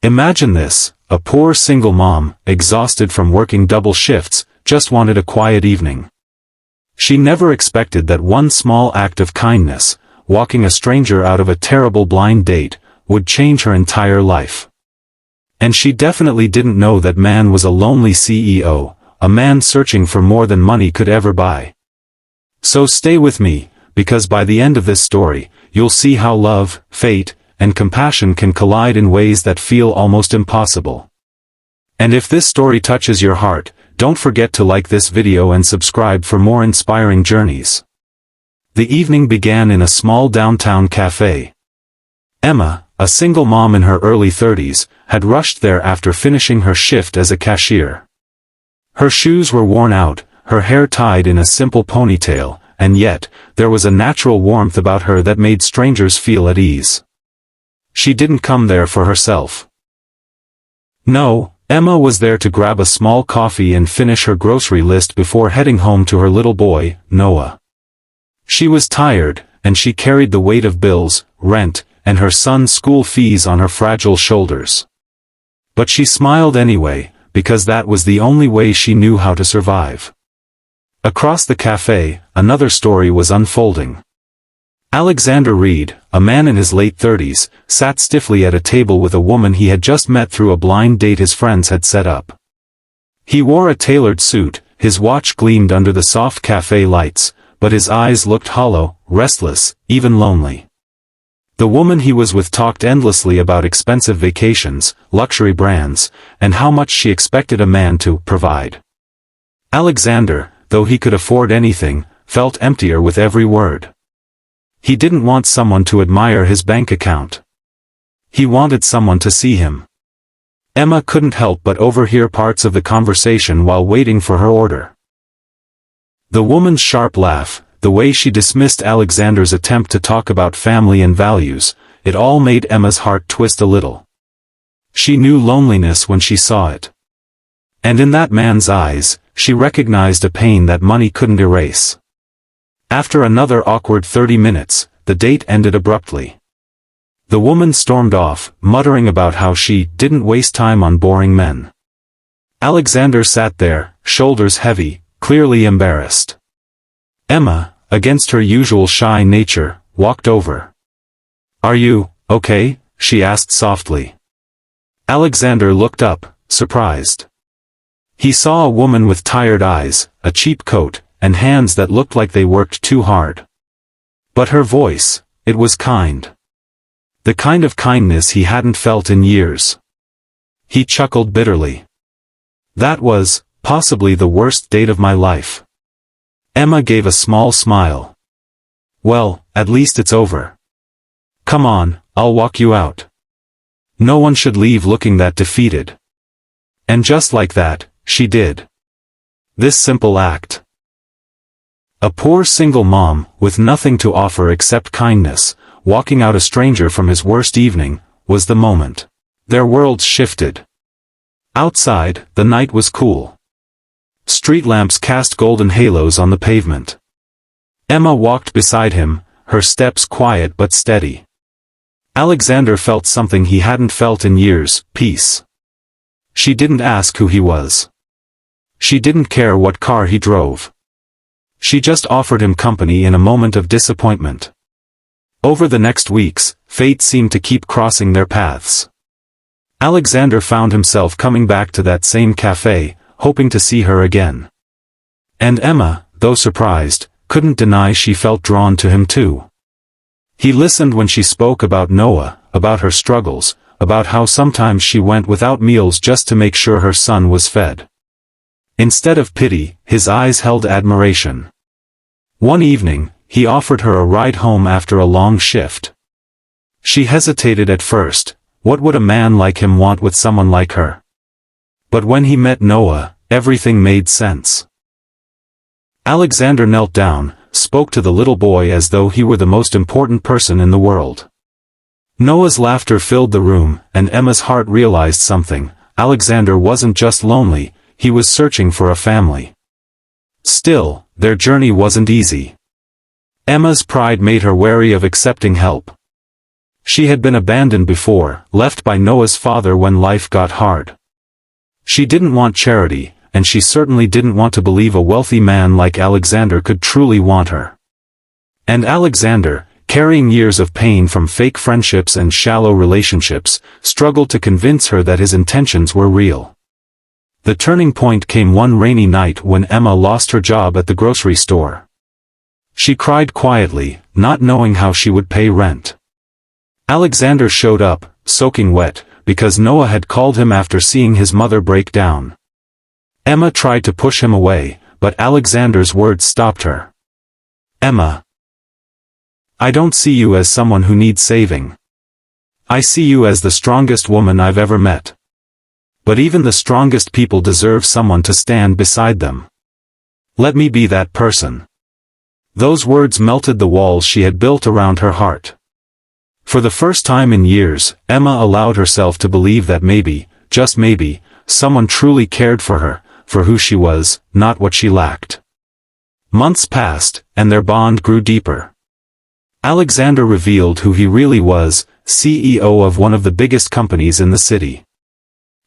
Imagine this, a poor single mom, exhausted from working double shifts, just wanted a quiet evening. She never expected that one small act of kindness, walking a stranger out of a terrible blind date, would change her entire life. And she definitely didn't know that man was a lonely CEO, a man searching for more than money could ever buy. So stay with me, because by the end of this story, you'll see how love, fate, and compassion can collide in ways that feel almost impossible. And if this story touches your heart, don't forget to like this video and subscribe for more inspiring journeys. The evening began in a small downtown cafe. Emma, a single mom in her early 30s, had rushed there after finishing her shift as a cashier. Her shoes were worn out, her hair tied in a simple ponytail, and yet, there was a natural warmth about her that made strangers feel at ease. She didn't come there for herself. No, Emma was there to grab a small coffee and finish her grocery list before heading home to her little boy, Noah. She was tired, and she carried the weight of bills, rent, and her son's school fees on her fragile shoulders. But she smiled anyway, because that was the only way she knew how to survive. Across the cafe, another story was unfolding. Alexander Reed, a man in his late 30s, sat stiffly at a table with a woman he had just met through a blind date his friends had set up. He wore a tailored suit, his watch gleamed under the soft cafe lights, but his eyes looked hollow, restless, even lonely. The woman he was with talked endlessly about expensive vacations, luxury brands, and how much she expected a man to provide. Alexander, though he could afford anything, felt emptier with every word. He didn't want someone to admire his bank account. He wanted someone to see him. Emma couldn't help but overhear parts of the conversation while waiting for her order. The woman's sharp laugh, the way she dismissed Alexander's attempt to talk about family and values, it all made Emma's heart twist a little. She knew loneliness when she saw it. And in that man's eyes, she recognized a pain that money couldn't erase. After another awkward 30 minutes, the date ended abruptly. The woman stormed off, muttering about how she didn't waste time on boring men. Alexander sat there, shoulders heavy, clearly embarrassed. Emma, against her usual shy nature, walked over. "Are you okay?" she asked softly. Alexander looked up, surprised. He saw a woman with tired eyes, a cheap coat, and hands that looked like they worked too hard. But her voice, it was kind. The kind of kindness he hadn't felt in years. He chuckled bitterly. "That was, possibly the worst date of my life." Emma gave a small smile. "Well, at least it's over. Come on, I'll walk you out." No one should leave looking that defeated. And just like that, she did. This simple act. A poor single mom, with nothing to offer except kindness, walking out a stranger from his worst evening, was the moment. Their worlds shifted. Outside, the night was cool. Street lamps cast golden halos on the pavement. Emma walked beside him, her steps quiet but steady. Alexander felt something he hadn't felt in years, peace. She didn't ask who he was. She didn't care what car he drove. She just offered him company in a moment of disappointment. Over the next weeks, fate seemed to keep crossing their paths. Alexander found himself coming back to that same cafe, hoping to see her again. And Emma, though surprised, couldn't deny she felt drawn to him too. He listened when she spoke about Noah, about her struggles, about how sometimes she went without meals just to make sure her son was fed. Instead of pity, his eyes held admiration. One evening, he offered her a ride home after a long shift. She hesitated at first. What would a man like him want with someone like her? But when he met Noah, everything made sense. Alexander knelt down, spoke to the little boy as though he were the most important person in the world. Noah's laughter filled the room, and Emma's heart realized something. Alexander wasn't just lonely, he was searching for a family. Still, their journey wasn't easy. Emma's pride made her wary of accepting help. She had been abandoned before, left by Noah's father when life got hard. She didn't want charity, and she certainly didn't want to believe a wealthy man like Alexander could truly want her. And Alexander, carrying years of pain from fake friendships and shallow relationships, struggled to convince her that his intentions were real. The turning point came one rainy night when Emma lost her job at the grocery store. She cried quietly, not knowing how she would pay rent. Alexander showed up, soaking wet, because Noah had called him after seeing his mother break down. Emma tried to push him away, but Alexander's words stopped her. "Emma, I don't see you as someone who needs saving. I see you as the strongest woman I've ever met. But even the strongest people deserve someone to stand beside them. Let me be that person." Those words melted the walls she had built around her heart. For the first time in years, Emma allowed herself to believe that maybe, just maybe, someone truly cared for her, for who she was, not what she lacked. Months passed, and their bond grew deeper. Alexander revealed who he really was, CEO of one of the biggest companies in the city.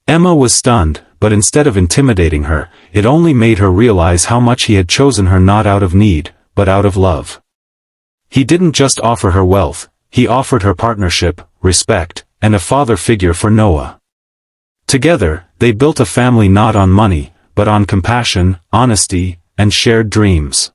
Emma was stunned, but instead of intimidating her, it only made her realize how much he had chosen her not out of need, but out of love. He didn't just offer her wealth, he offered her partnership, respect, and a father figure for Noah. Together, they built a family not on money, but on compassion, honesty, and shared dreams.